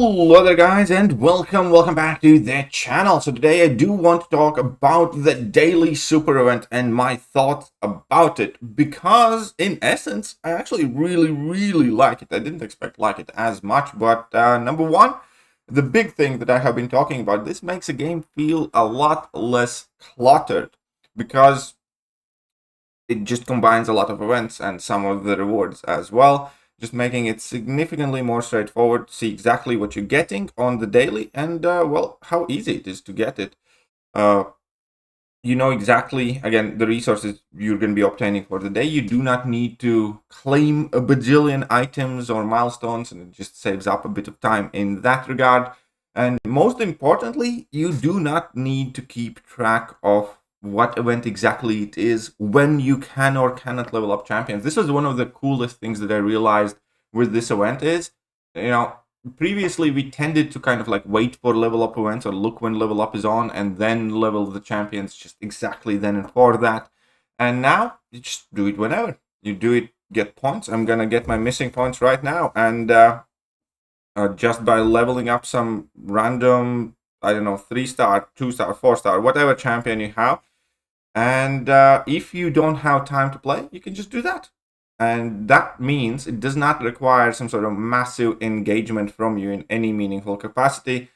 Hello there guys, and welcome back to the channel. So today I do want to talk about the daily super event and my thoughts about it, because in essence I actually really like it. I didn't expect like it as much, but number one, the big thing that I have been talking about, this makes a game feel a lot less cluttered, because it just combines a lot of events and some of the rewards as well, just making it significantly more straightforward to see exactly what you're getting on the daily, and well, how easy it is to get it. You know exactly, again, the resources you're going to be obtaining for the day. You do not need to claim a bajillion items or milestones, and it just saves up a bit of time in that regard. And most importantly, you do not need to keep track of what event exactly it is when you can or cannot level up champions. This is one of the coolest things that I realized with this event is, previously we tended to kind of like wait for level up events or look when level up is on and then level the champions just exactly then and for that. And now you just do it whenever. You do it, get points. I'm gonna get my missing points right now, and just by leveling up some random, I don't know, 3-star, 2-star, 4-star, whatever champion you have. And if you don't have time to play, you can just do that. And that means it does not require some sort of massive engagement from you in any meaningful capacity.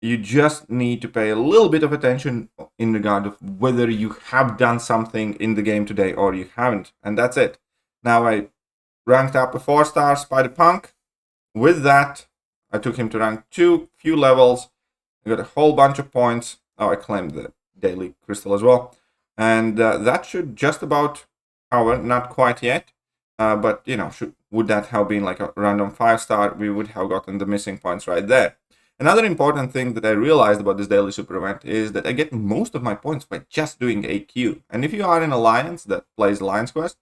You just need to pay a little bit of attention in regard of whether you have done something in the game today or you haven't. And that's it. Now I ranked up a 4-star Spider-Punk. With that, I took him to rank 2, few levels. I got a whole bunch of points. Oh, I claimed the daily crystal as well. And that should just about cover, not quite yet, but would that have been like a random 5-star, we would have gotten the missing points right there. Another important thing that I realized about this daily super event is that I get most of my points by just doing AQ. And if you are in Alliance that plays Alliance Quest,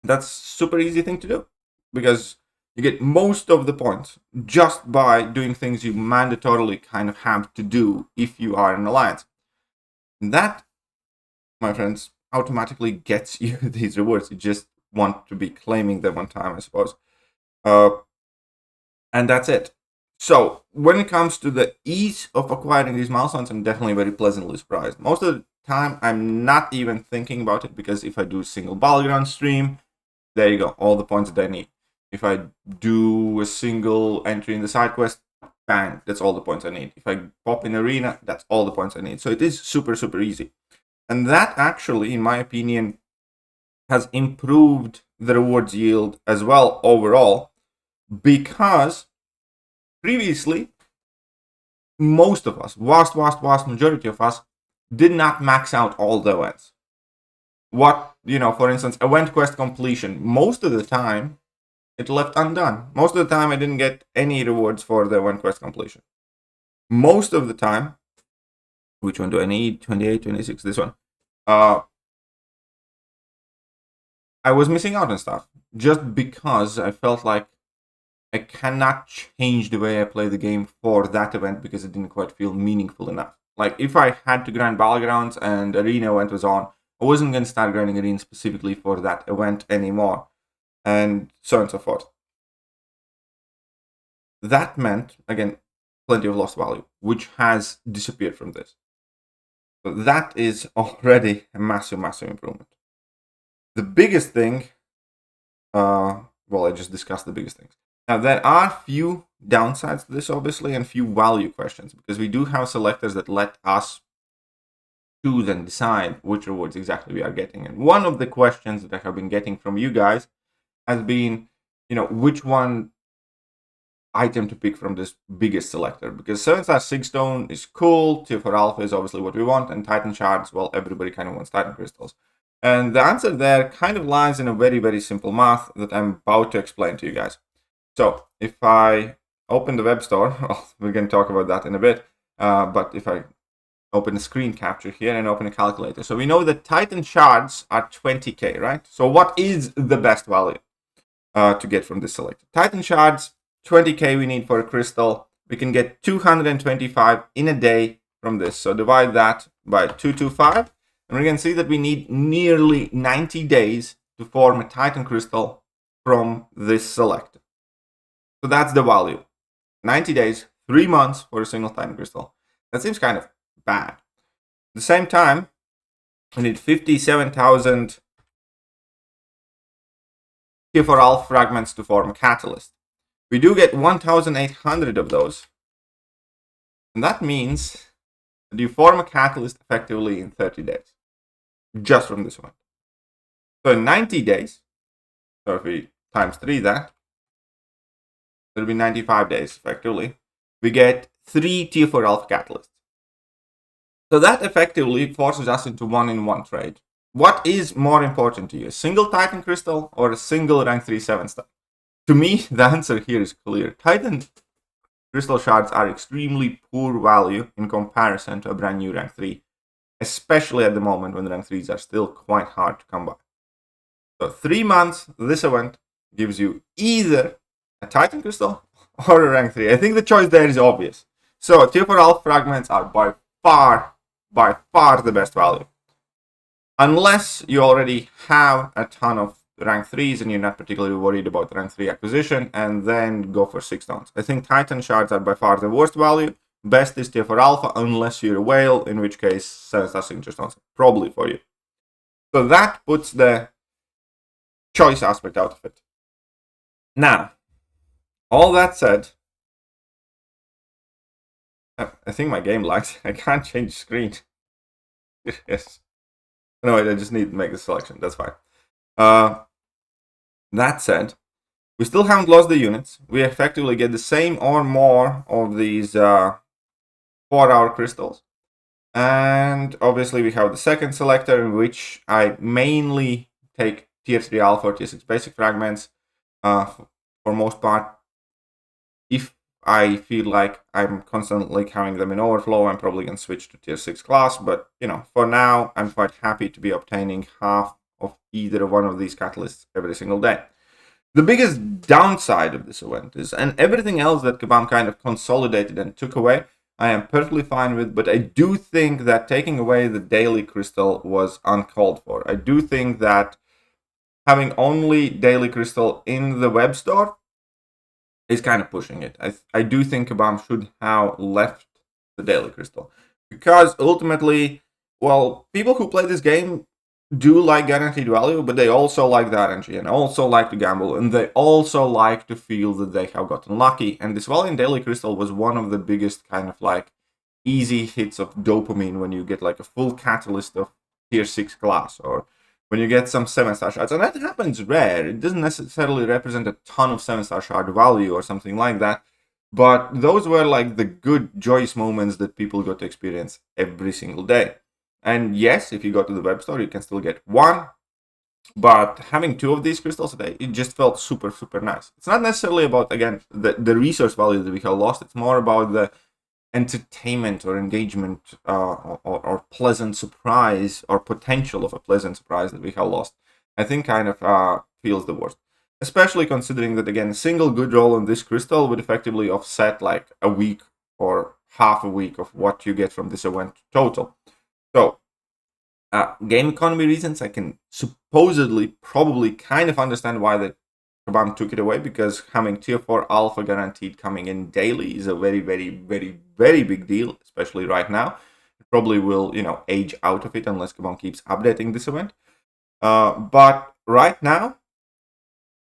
that's super easy thing to do, because you get most of the points just by doing things you mandatorily kind of have to do if you are in Alliance. That, my friends, automatically gets you these rewards. You just want to be claiming them on time, I suppose. And that's it. So when it comes to the ease of acquiring these milestones, I'm definitely very pleasantly surprised. Most of the time, I'm not even thinking about it, because if I do a single battleground stream, there you go, all the points that I need. If I do a single entry in the side quest, bang, that's all the points I need. If I pop in arena, that's all the points I need. So it is super easy. And that actually, in my opinion, has improved the rewards yield as well overall, because previously, most of us, vast majority of us, did not max out all the events. For instance, event quest completion, most of the time, it left undone. Most of the time, I didn't get any rewards for the event quest completion. Most of the time, which one do I need? 28, 26, this one. I was missing out on stuff just because I felt like I cannot change the way I play the game for that event, because it didn't quite feel meaningful enough. Like if I had to grind battlegrounds and arena event was on, I wasn't going to start grinding arena specifically for that event anymore, and so on and so forth. That meant, again, plenty of lost value, which has disappeared from this. So that is already a massive improvement. The biggest thing, I just discussed the biggest things. Now, there are few downsides to this, obviously, and few value questions, because we do have selectors that let us choose and decide which rewards exactly we are getting. And one of the questions that I have been getting from you guys has been, which one item to pick from this biggest selector, because 7-star 6-stone is cool, tier 4 alpha is obviously what we want, and Titan shards, well, everybody kind of wants Titan crystals. And the answer there kind of lies in a very simple math that I'm about to explain to you guys. So if I open the web store, well, we're going to talk about that in a bit, but if I open a screen capture here and open a calculator, so we know that Titan shards are 20k, right? So what is the best value to get from this selector? Titan shards, 20k we need for a crystal. We can get 225 in a day from this. So divide that by 225, and we can see that we need nearly 90 days to form a Titan crystal from this selector. So that's the value. 90 days, 3 months for a single Titan crystal. That seems kind of bad. At the same time, we need 57,000 Tier 4 alpha fragments to form a catalyst. We do get 1,800 of those. And that means that you form a catalyst effectively in 30 days. Just from this one. So in 90 days, so if we times 3 that, it'll be 95 days effectively. We get 3 Tier 4 alpha catalysts. So that effectively forces us into 1-in-1 trade. What is more important to you, a single Titan crystal or a single rank 3 7-star? To me, the answer here is clear. Titan crystal shards are extremely poor value in comparison to a brand new rank 3, especially at the moment when rank 3s are still quite hard to come by. So 3 months, this event gives you either a Titan crystal or a rank 3. I think the choice there is obvious. So Tier 4 alpha fragments are by far the best value. Unless you already have a ton of rank 3s and you're not particularly worried about rank 3 acquisition, and then go for 6 stones. I think Titan shards are by far the worst value. Best is Tier 4 alpha, unless you're a whale, in which case 7-star signature stones are probably for you. So that puts the choice aspect out of it. Now, all that said, I think my game lags. I can't change screen. Yes. No, I just need to make the selection. That's fine. That said, we still haven't lost the units. We effectively get the same or more of these 4-hour crystals. And obviously we have the second selector, in which I mainly take Tier 3 alpha or Tier 6 basic fragments for most part. If I feel like I'm constantly carrying them in overflow, I'm probably going to switch to Tier 6 class. But, for now, I'm quite happy to be obtaining half of either one of these catalysts every single day. The biggest downside of this event is, and everything else that Kabam kind of consolidated and took away, I am perfectly fine with, but I do think that taking away the daily crystal was uncalled for. I do think that having only daily crystal in the web store is kind of pushing it. I do think Kabam should have left the daily crystal, because ultimately, well, people who play this game do like guaranteed value, but they also like the RNG and also like to gamble, and they also like to feel that they have gotten lucky. And this Valiant Daily Crystal was one of the biggest kind of like easy hits of dopamine when you get like a full catalyst of Tier 6 class, or when you get some 7-star shards. And that happens rare. It doesn't necessarily represent a ton of 7-star shard value or something like that, but those were like the good joyous moments that people got to experience every single day. And yes, if you go to the web store, you can still get one. But having 2 of these crystals a day, it just felt super, super nice. It's not necessarily about, again, the resource value that we have lost. It's more about the entertainment or engagement or pleasant surprise or potential of a pleasant surprise that we have lost. I think kind of feels the worst. Especially considering that, again, a single good roll on this crystal would effectively offset like a week or half a week of what you get from this event total. So, game economy reasons, I can supposedly, probably kind of understand why the Kabam took it away, because having Tier 4 alpha guaranteed coming in daily is a very, very, very, very big deal, especially right now. It probably will, age out of it unless Kabam keeps updating this event. But right now,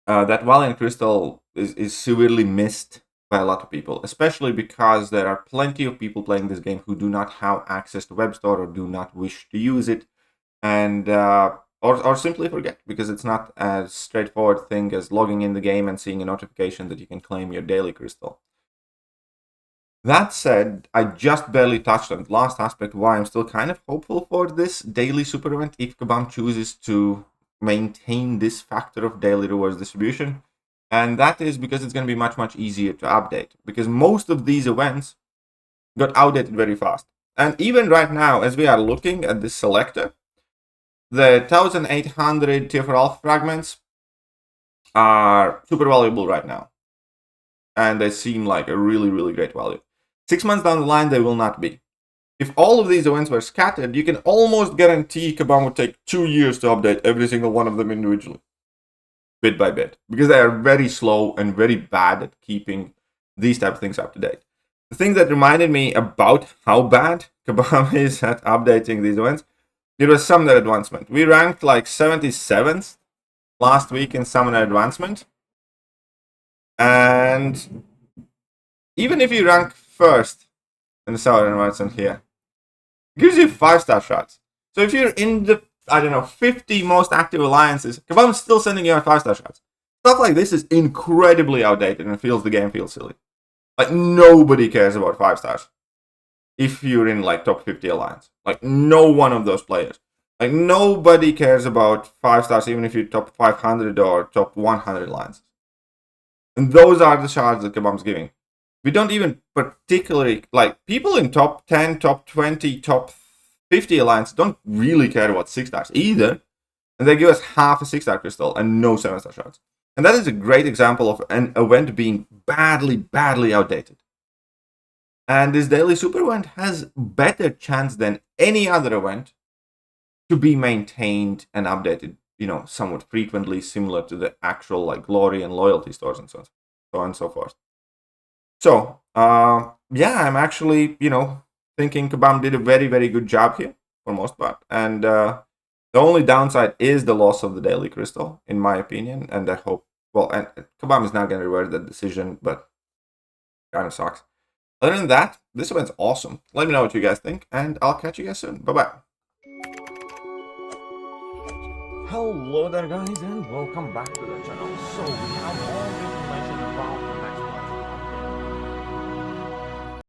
that Valiant Crystal is severely missed by a lot of people, especially because there are plenty of people playing this game who do not have access to web store or do not wish to use it, and or simply forget, because it's not as straightforward thing as logging in the game and seeing a notification that you can claim your daily crystal. That said, I just barely touched on the last aspect why I'm still kind of hopeful for this daily super event if Kabam chooses to maintain this factor of daily rewards distribution. And that is because it's going to be much, much easier to update, because most of these events got outdated very fast. And even right now, as we are looking at this selector, the 1,800 Tier 4 alpha fragments are super valuable right now. And they seem like a really, really great value. 6 months down the line, they will not be. If all of these events were scattered, you can almost guarantee Kabam would take 2 years to update every single one of them individually, bit by bit, because they are very slow and very bad at keeping these type of things up to date. The thing that reminded me about how bad Kabam is at updating these events, it was Summoner Advancement. We ranked like 77th last week in Summoner Advancement. And even if you rank first in the Summoner Advancement here, it gives you 5-star shots. So if you're in the, I don't know, 50 most active alliances, Kabam's still sending you out 5-star shots. Stuff like this is incredibly outdated and feels the game feels silly. Like, nobody cares about 5 stars if you're in like top 50 alliance. Like, no one of those players. Like, nobody cares about 5 stars even if you're top 500 or top 100 alliances. And those are the shards that Kabam's giving. We don't even particularly, like, people in top 10, top 20, top 50 alliance don't really care about 6 stars either. And they give us half a 6-star crystal and no 7-star shards. And that is a great example of an event being badly outdated. And this daily super event has better chance than any other event to be maintained and updated, you know, somewhat frequently, similar to the actual like glory and loyalty stores and so on and so forth. So, yeah, I'm actually, you know, thinking Kabam did a very good job here for most part. And the only downside is the loss of the daily crystal, in my opinion, and I hope, well, and Kabam is not going to revert that decision, but kind of sucks. Other than that, this event's awesome. Let me know what you guys think, and I'll catch you guys soon. Bye-bye. Hello there, guys, and welcome back to the channel. So, we have all the information about